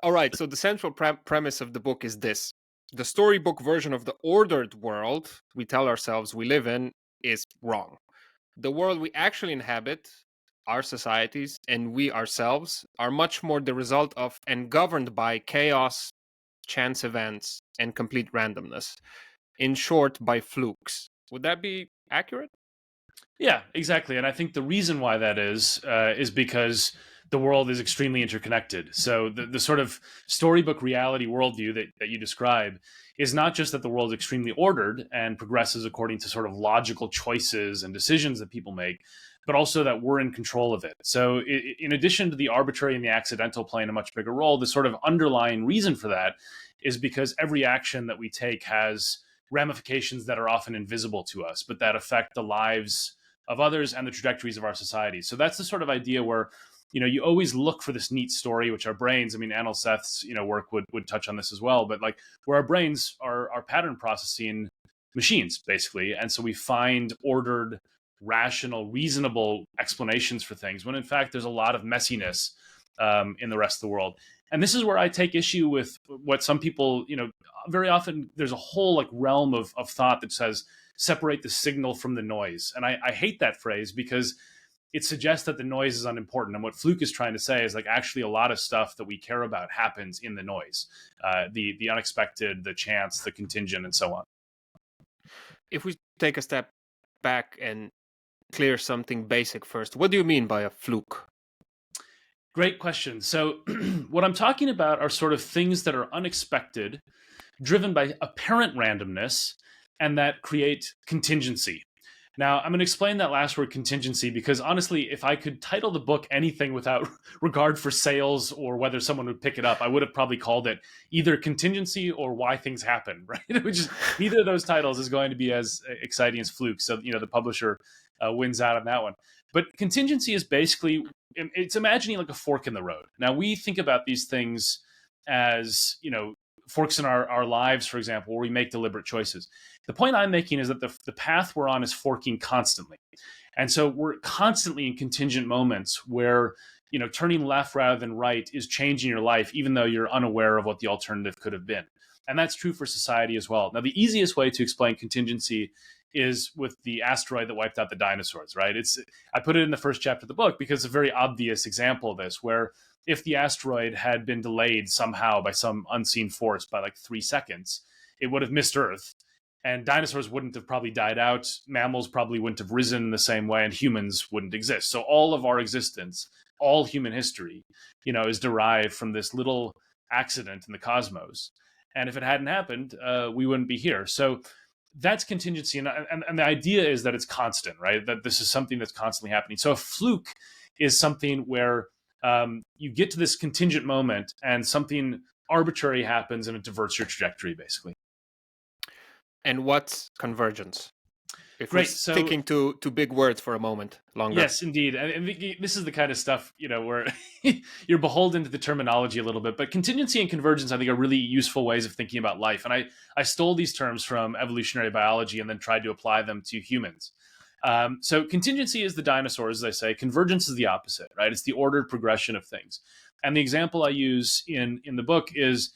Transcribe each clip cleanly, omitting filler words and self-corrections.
All right, so the central premise of the book is this. The storybook version of the ordered world we tell ourselves we live in is wrong. The world we actually inhabit, our societies, and we ourselves are much more the result of and governed by chaos, chance events, and complete randomness. In short, by flukes. Would that be accurate? Yeah, exactly. And I think the reason why that is because the world is extremely interconnected. So the sort of storybook reality worldview that you describe is not just that the world is extremely ordered and progresses according to sort of logical choices and decisions that people make, but also that we're in control of it. So in addition to the arbitrary and the accidental playing a much bigger role, the sort of underlying reason for that is because every action that we take has ramifications that are often invisible to us, but that affect the lives of others and the trajectories of our society. So that's the sort of idea where, you always look for this neat story, which our brains, I mean, Anil Seth's, work would touch on this as well, but like where our brains are pattern processing machines, basically. And so we find ordered, rational, reasonable explanations for things when in fact there's a lot of messiness in the rest of the world. And this is where I take issue with what some people, very often there's a whole like realm of thought that says separate the signal from the noise. And I hate that phrase because it suggests that the noise is unimportant. And what Fluke is trying to say is like actually a lot of stuff that we care about happens in the noise, the unexpected, the chance, the contingent, and so on. If we take a step back and clear something basic first, what do you mean by a fluke? Great question. So, what I'm talking about are sort of things that are unexpected, driven by apparent randomness, and that create contingency. Now, I'm going to explain that last word, contingency, because honestly, if I could title the book anything without regard for sales or whether someone would pick it up, I would have probably called it either contingency or why things happen, right? Which is neither of those titles is going to be as exciting as Fluke. So, the publisher wins out on that one. But contingency is basically, it's imagining like a fork in the road. Now, we think about these things as, forks in our lives, for example, where we make deliberate choices. The point I'm making is that the path we're on is forking constantly. And so we're constantly in contingent moments where, turning left rather than right is changing your life, even though you're unaware of what the alternative could have been. And that's true for society as well. Now, the easiest way to explain contingency is with the asteroid that wiped out the dinosaurs, right? I put it in the first chapter of the book because it's a very obvious example of this, where if the asteroid had been delayed somehow by some unseen force by like 3 seconds, it would have missed Earth. And dinosaurs wouldn't have probably died out. Mammals probably wouldn't have risen the same way, and humans wouldn't exist. So all of our existence, all human history, is derived from this little accident in the cosmos. And if it hadn't happened, we wouldn't be here. So that's contingency. And the idea is that it's constant, right? That this is something that's constantly happening. So a fluke is something where you get to this contingent moment and something arbitrary happens and it diverts your trajectory, basically. And what's convergence? If Great. we're sticking to big words for a moment longer. Yes, indeed. And this is the kind of stuff, where you're beholden to the terminology a little bit. But contingency and convergence, I think, are really useful ways of thinking about life. And I stole these terms from evolutionary biology and then tried to apply them to humans. So contingency is the dinosaurs, as I say. Convergence is the opposite, right? It's the ordered progression of things. And the example I use in the book is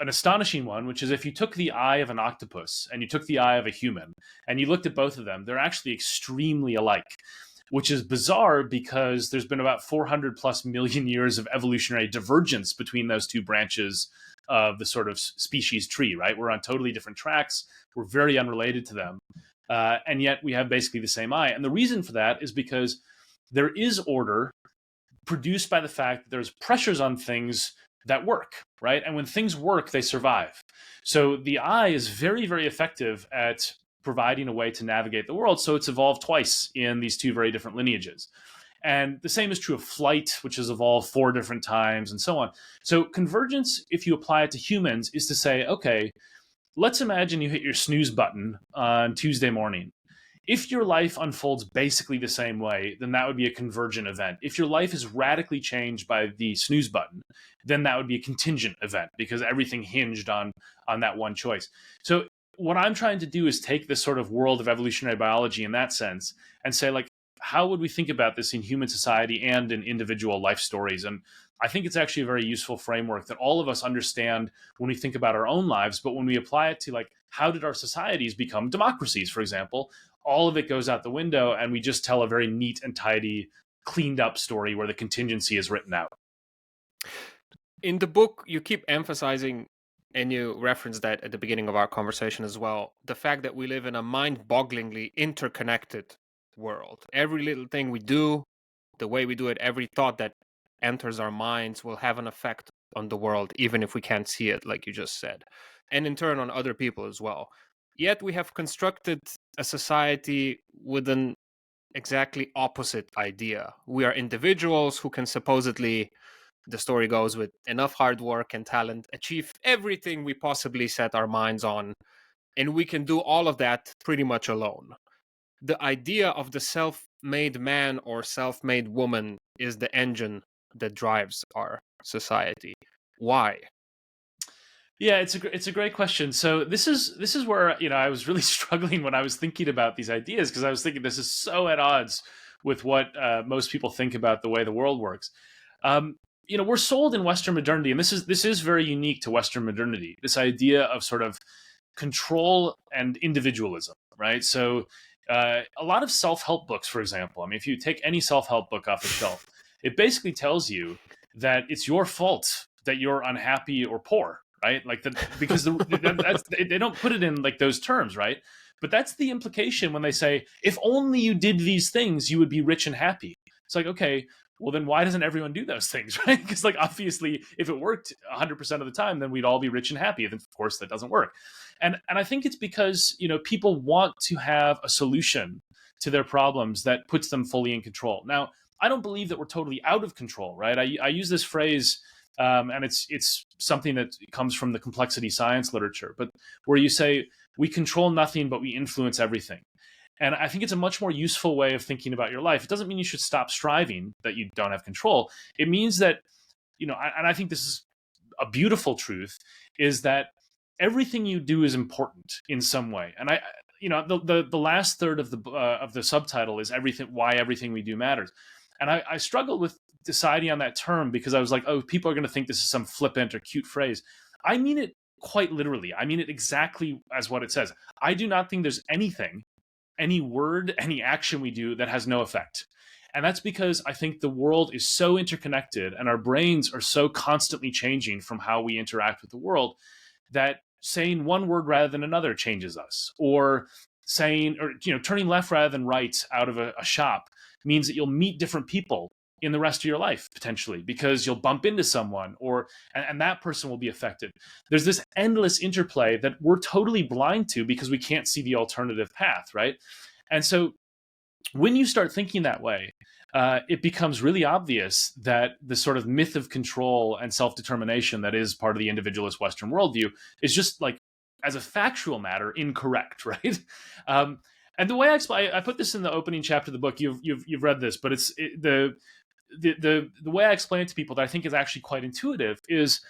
an astonishing one, which is if you took the eye of an octopus and you took the eye of a human and you looked at both of them, they're actually extremely alike, which is bizarre because there's been about 400 plus million years of evolutionary divergence between those two branches of the sort of species tree, right? We're on totally different tracks. We're very unrelated to them. And yet we have basically the same eye. And the reason for that is because there is order produced by the fact that there's pressures on things that work, right? And when things work, they survive. So the eye is very, very effective at providing a way to navigate the world. So it's evolved twice in these two very different lineages. And the same is true of flight, which has evolved 4 different times and so on. So convergence, if you apply it to humans, is to say, okay, let's imagine you hit your snooze button on Tuesday morning. If your life unfolds basically the same way, then that would be a convergent event. If your life is radically changed by the snooze button, then that would be a contingent event because everything hinged on that one choice. So what I'm trying to do is take this sort of world of evolutionary biology in that sense and say, like, how would we think about this in human society and in individual life stories? And I think it's actually a very useful framework that all of us understand when we think about our own lives. But when we apply it to, like, how did our societies become democracies, for example, all of it goes out the window, and we just tell a very neat and tidy, cleaned up story where the contingency is written out. In the book, you keep emphasizing, and you referenced that at the beginning of our conversation as well, the fact that we live in a mind-bogglingly interconnected world. Every little thing we do, the way we do it, every thought that enters our minds will have an effect on the world, even if we can't see it, like you just said, and in turn on other people as well. Yet we have constructed a society with an exactly opposite idea. We are individuals who can supposedly, the story goes, with enough hard work and talent, achieve everything we possibly set our minds on. And we can do all of that pretty much alone. The idea of the self made man or self made woman is the engine that drives our society. Why? Yeah, it's a great question. So this is where, I was really struggling when I was thinking about these ideas, because I was thinking this is so at odds with what most people think about the way the world works. We're sold in Western modernity, and this is very unique to Western modernity. This idea of sort of control and individualism, right? So a lot of self-help books, for example. I mean, if you take any self-help book off the shelf, it basically tells you that it's your fault that you're unhappy or poor, right? Like that, because they don't put it in like those terms, right? But that's the implication when they say, if only you did these things, you would be rich and happy. It's like, okay, well then why doesn't everyone do those things, right? Because, like, obviously if it worked 100% of the time, then we'd all be rich and happy. And of course that doesn't work. And I think it's because, people want to have a solution to their problems that puts them fully in control. Now, I don't believe that we're totally out of control, right? I use this phrase, and it's something that comes from the complexity science literature, but where you say we control nothing, but we influence everything. And I think it's a much more useful way of thinking about your life. It doesn't mean you should stop striving that you don't have control. It means that, and I think this is a beautiful truth, is that everything you do is important in some way. And the last third of the subtitle is everything, why everything we do matters. And I struggled with deciding on that term, because I was like, oh, people are going to think this is some flippant or cute phrase. I mean it quite literally. I mean it exactly as what it says. I do not think there's anything, any word, any action we do that has no effect. And that's because I think the world is so interconnected and our brains are so constantly changing from how we interact with the world, that saying one word rather than another changes us. Or turning left rather than right out of a shop means that you'll meet different people in the rest of your life, potentially, because you'll bump into someone, and that person will be affected. There's this endless interplay that we're totally blind to because we can't see the alternative path, right? And so when you start thinking that way, it becomes really obvious that the sort of myth of control and self-determination that is part of the individualist Western worldview is just, like, as a factual matter, incorrect, right? And the way I put this in the opening chapter of the book. You've read this, but the way I explain it to people that I think is actually quite intuitive is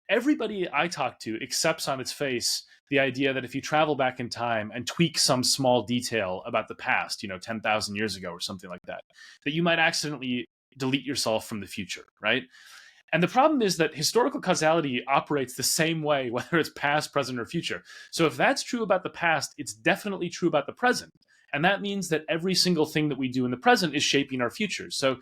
everybody I talk to accepts on its face the idea that if you travel back in time and tweak some small detail about the past, 10,000 years ago or something like that, that you might accidentally delete yourself from the future, right? And the problem is that historical causality operates the same way, whether it's past, present, or future. So if that's true about the past, it's definitely true about the present. And that means that every single thing that we do in the present is shaping our futures. So